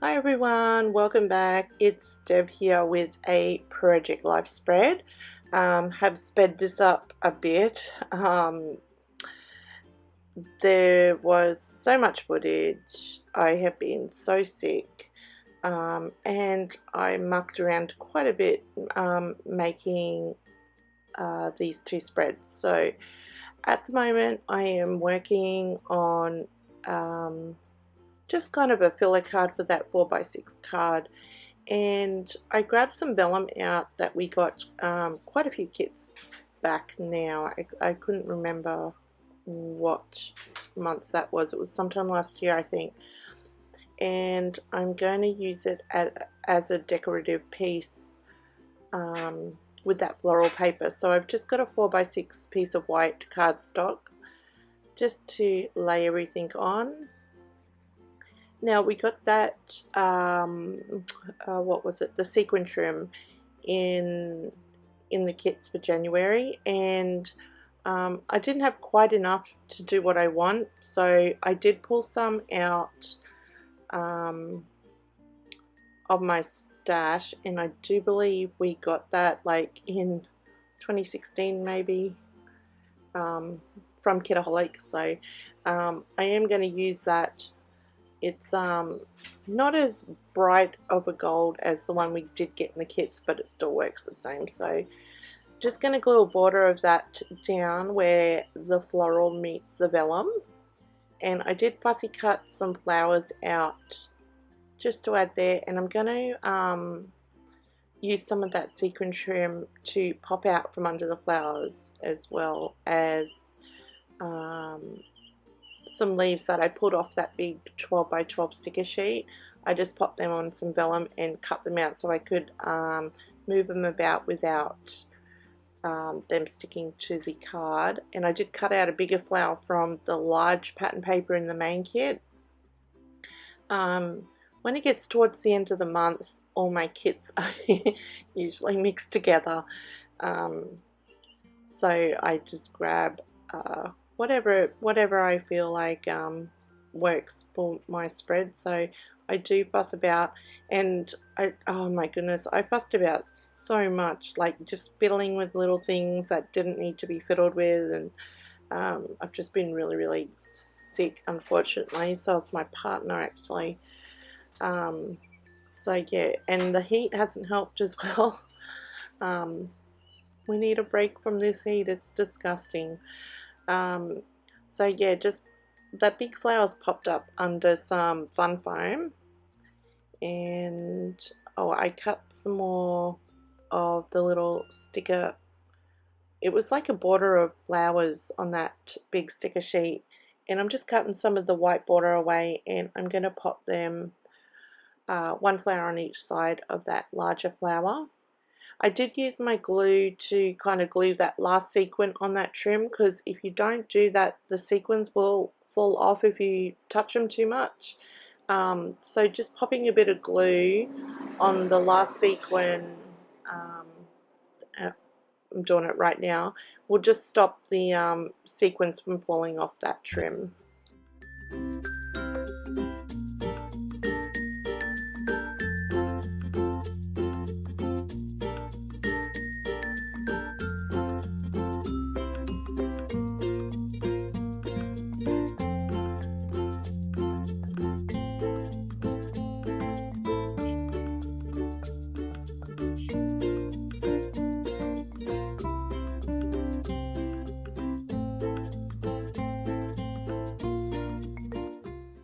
Hi everyone, welcome back. It's Deb here with a Project Life spread. Have sped this up a bit. There was so much footage. I have been so sick, and I mucked around quite a bit making these two spreads. So at the moment I am working on just kind of a filler card for that 4x6 card, and I grabbed some vellum out that we got quite a few kits back now. I couldn't remember what month that was. It was sometime last year, I think, and I'm going to use it as a decorative piece with that floral paper. So I've just got a 4x6 piece of white cardstock just to lay everything on. Now we got that, what was it, the sequin trim in the kits for January, and I didn't have quite enough to do what I want, so I did pull some out of my stash, and I do believe we got that like in 2016 maybe, from Kitaholic. So I am going to use that. It's not as bright of a gold as the one we did get in the kits, but it still works the same. So just going to glue a border of that down where the floral meets the vellum, and I did fussy cut some flowers out just to add there, and I'm going to use some of that sequin trim to pop out from under the flowers, as well as some leaves that I pulled off that big 12x12 sticker sheet. I just popped them on some vellum and cut them out so I could move them about without them sticking to the card. And I did cut out a bigger flower from the large pattern paper in the main kit. When it gets towards the end of the month, all my kits are usually mixed together, so I just grab whatever I feel like works for my spread. So I do fuss about, and oh my goodness, I fussed about so much, like just fiddling with little things that didn't need to be fiddled with, and I've just been really sick, unfortunately. So is my partner, actually. So yeah, and the heat hasn't helped as well. We need a break from this heat. It's disgusting. So yeah, just that big flower's popped up under some fun foam, and I cut some more of the little sticker. It was like a border of flowers on that big sticker sheet, and I'm just cutting some of the white border away, and I'm going to pop them one flower on each side of that larger flower. I did use my glue to kind of glue that last sequin on that trim, because if you don't do that, the sequins will fall off if you touch them too much. So just popping a bit of glue on the last sequin, I'm doing it right now, will just stop the sequins from falling off that trim.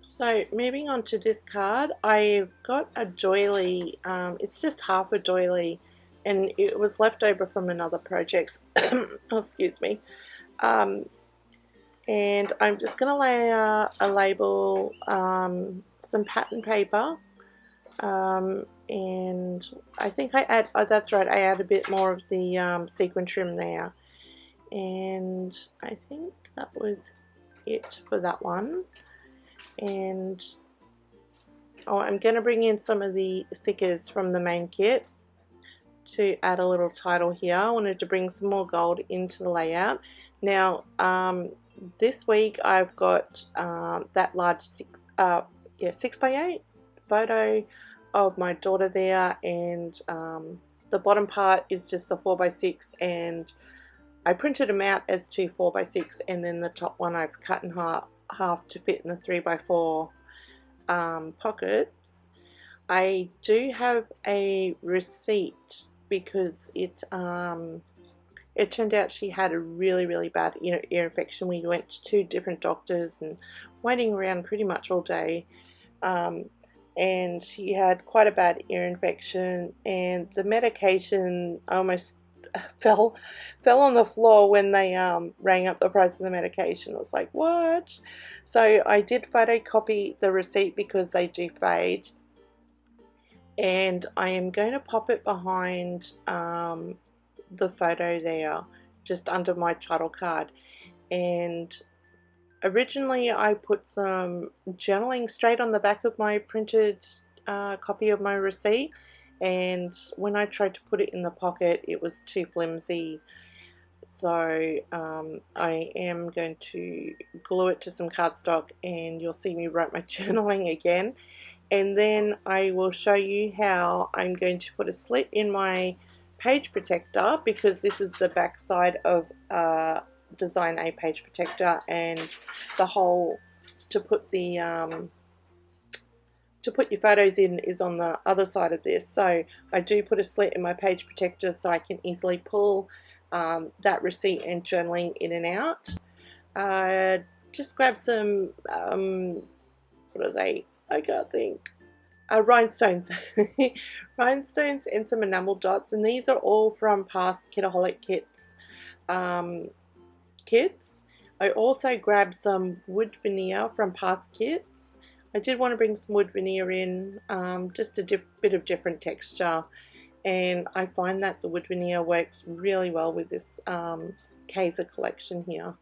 So moving on to this card, I've got a doily. It's just half a doily, and it was left over from another project. Oh, excuse me. And I'm just going to lay a label, some pattern paper, and I think I add, oh that's right, I add a bit more of the sequin trim there, and I think that was it for that one. And I'm going to bring in some of the thickers from the main kit to add a little title here. I wanted to bring some more gold into the layout. Now this week I've got that large 6x8 photo of my daughter there, and the bottom part is just the 4x6, and I printed them out as two 4x6, and then the top one I've cut in half to fit in the 3x4 pockets. I do have a receipt because it turned out she had a really bad ear infection. We went to 2 different doctors and waiting around pretty much all day, and she had quite a bad ear infection, and the medication almost fell on the floor when they rang up the price of the medication. I was like, what? So I did photocopy the receipt because they do fade, and I am going to pop it behind the photo there, just under my title card. And originally I put some journaling straight on the back of my printed copy of my receipt, and when I tried to put it in the pocket it was too flimsy, so I am going to glue it to some cardstock, and you'll see me write my journaling again. And then I will show you how I'm going to put a slit in my page protector, because this is the back side of Design A page protector, and the hole to put the to put your photos in is on the other side of this. So I do put a slit in my page protector so I can easily pull that receipt and journaling in and out. Just grab some what are they? I can't think. Rhinestones. Rhinestones and some enamel dots, and these are all from past Kitaholic kits. I also grabbed some wood veneer from past kits. I did want to bring some wood veneer in, just a bit of different texture, and I find that the wood veneer works really well with this Kaiser collection here.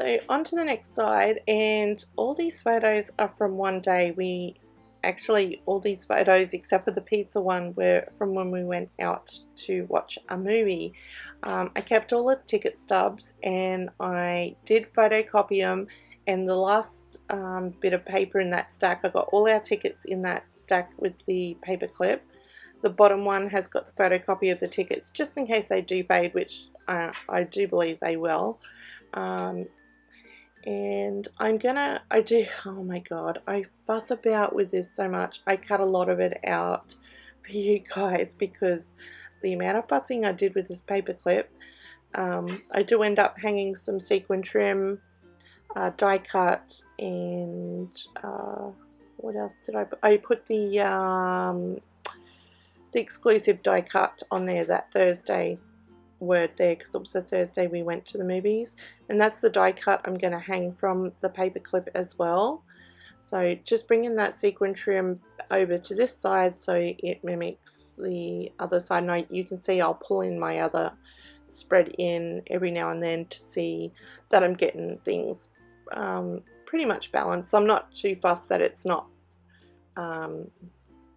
So on to the next side, and all these photos are from one day. All these photos except for the pizza one were from when we went out to watch a movie. I kept all the ticket stubs and I did photocopy them, and the last bit of paper in that stack, I got all our tickets in that stack with the paper clip. The bottom one has got the photocopy of the tickets just in case they do fade, which I do believe they will. And oh my god, I fuss about with this so much. I cut a lot of it out for you guys because the amount of fussing I did with this paper clip. I do end up hanging some sequin trim, die cut, and what else did I put? I put the exclusive die cut on there that Thursday word there because it was the Thursday we went to the movies, and that's the die cut I'm going to hang from the paper clip as well. So just bringing that sequin trim over to this side so it mimics the other side. Now you can see I'll pull in my other spread in every now and then to see that I'm getting things pretty much balanced. I'm not too fussed that it's not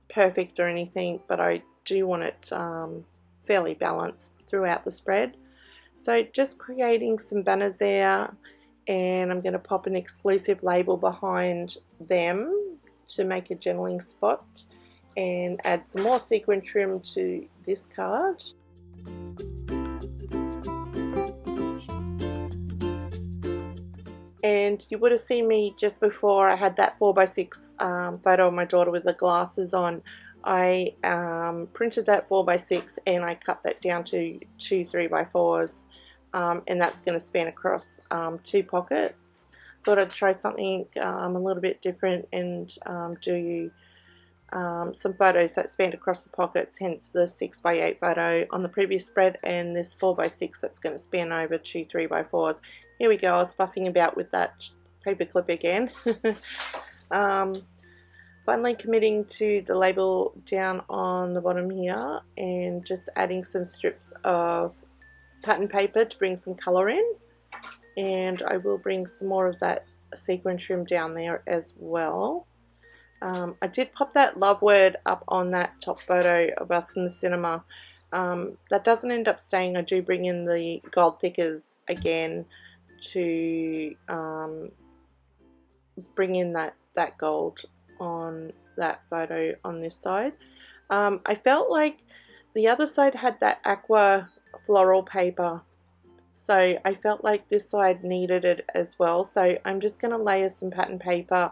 perfect or anything, but I do want it fairly balanced throughout the spread. So just creating some banners there, and I'm going to pop an exclusive label behind them to make a journaling spot and add some more sequin trim to this card. And you would have seen me just before I had that 4x6 photo of my daughter with the glasses on. I printed that 4x6 and I cut that down to 2 3x4s, and that's going to span across 2 pockets. Thought I'd try something a little bit different and do some photos that spanned across the pockets, hence the 6x8 photo on the previous spread and this 4x6 that's going to span over 2 3x4s. Here we go, I was fussing about with that paper clip again. Finally committing to the label down on the bottom here and just adding some strips of pattern paper to bring some colour in, and I will bring some more of that sequin trim down there as well. I did pop that love word up on that top photo of us in the cinema. That doesn't end up staying. I do bring in the gold thickers again to bring in that gold on that photo on this side. I felt like the other side had that aqua floral paper, so I felt like this side needed it as well. So I'm just going to layer some pattern paper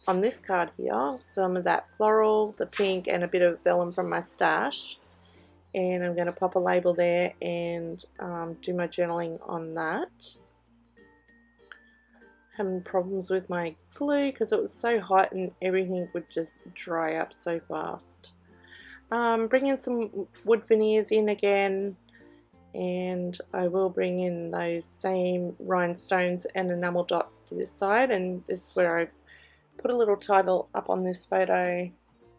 on this card here, some of that floral, the pink, and a bit of vellum from my stash, and I'm going to pop a label there and do my journaling on that. Having problems with my glue because it was so hot and everything would just dry up so fast. Bringing some wood veneers in again, and I will bring in those same rhinestones and enamel dots to this side, and this is where I put a little title up on this photo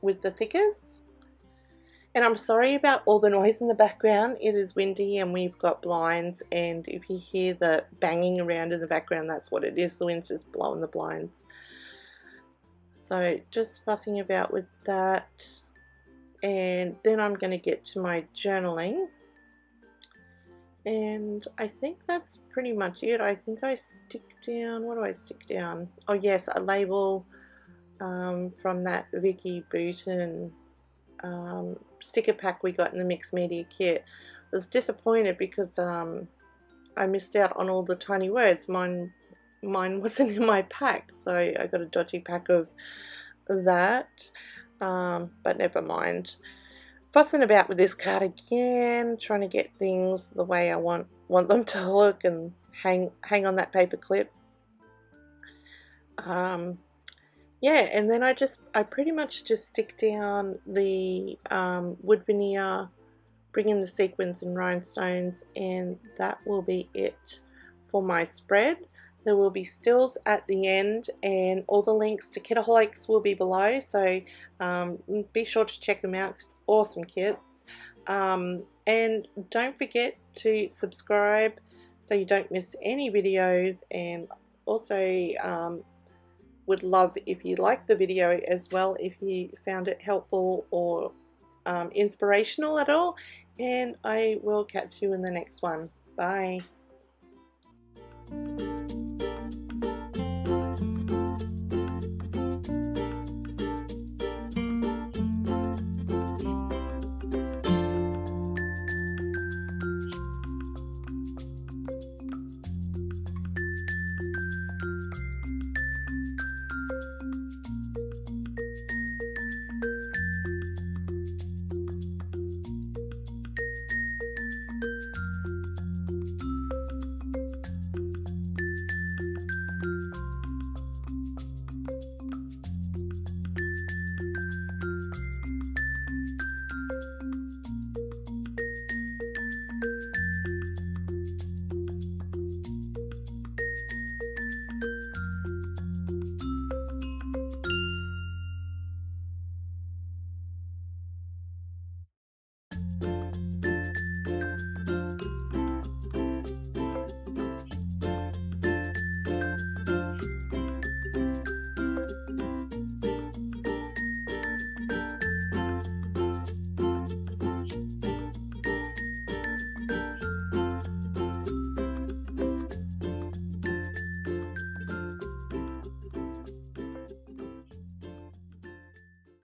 with the thickers. And I'm sorry about all the noise in the background. It is windy and we've got blinds, and if you hear the banging around in the background, that's what it is. The wind's just blowing the blinds. So just fussing about with that, and then I'm going to get to my journaling, and I think that's pretty much it. I think I stick down, what do I stick down? Oh yes, a label from that Vicky Booten sticker pack we got in the mixed media kit. I was disappointed because I missed out on all the tiny words. Mine wasn't in my pack, so I got a dodgy pack of that, but never mind. Fussing about with this card again, trying to get things the way I want them to look and hang on that paper clip. Yeah, and then I pretty much just stick down the wood veneer, bring in the sequins and rhinestones, and that will be it for my spread. There will be stills at the end, and all the links to Kitaholics will be below, so be sure to check them out. Awesome kits. And don't forget to subscribe, so you don't miss any videos. And also would love if you liked the video as well, if you found it helpful or inspirational at all. And I will catch you in the next one. Bye.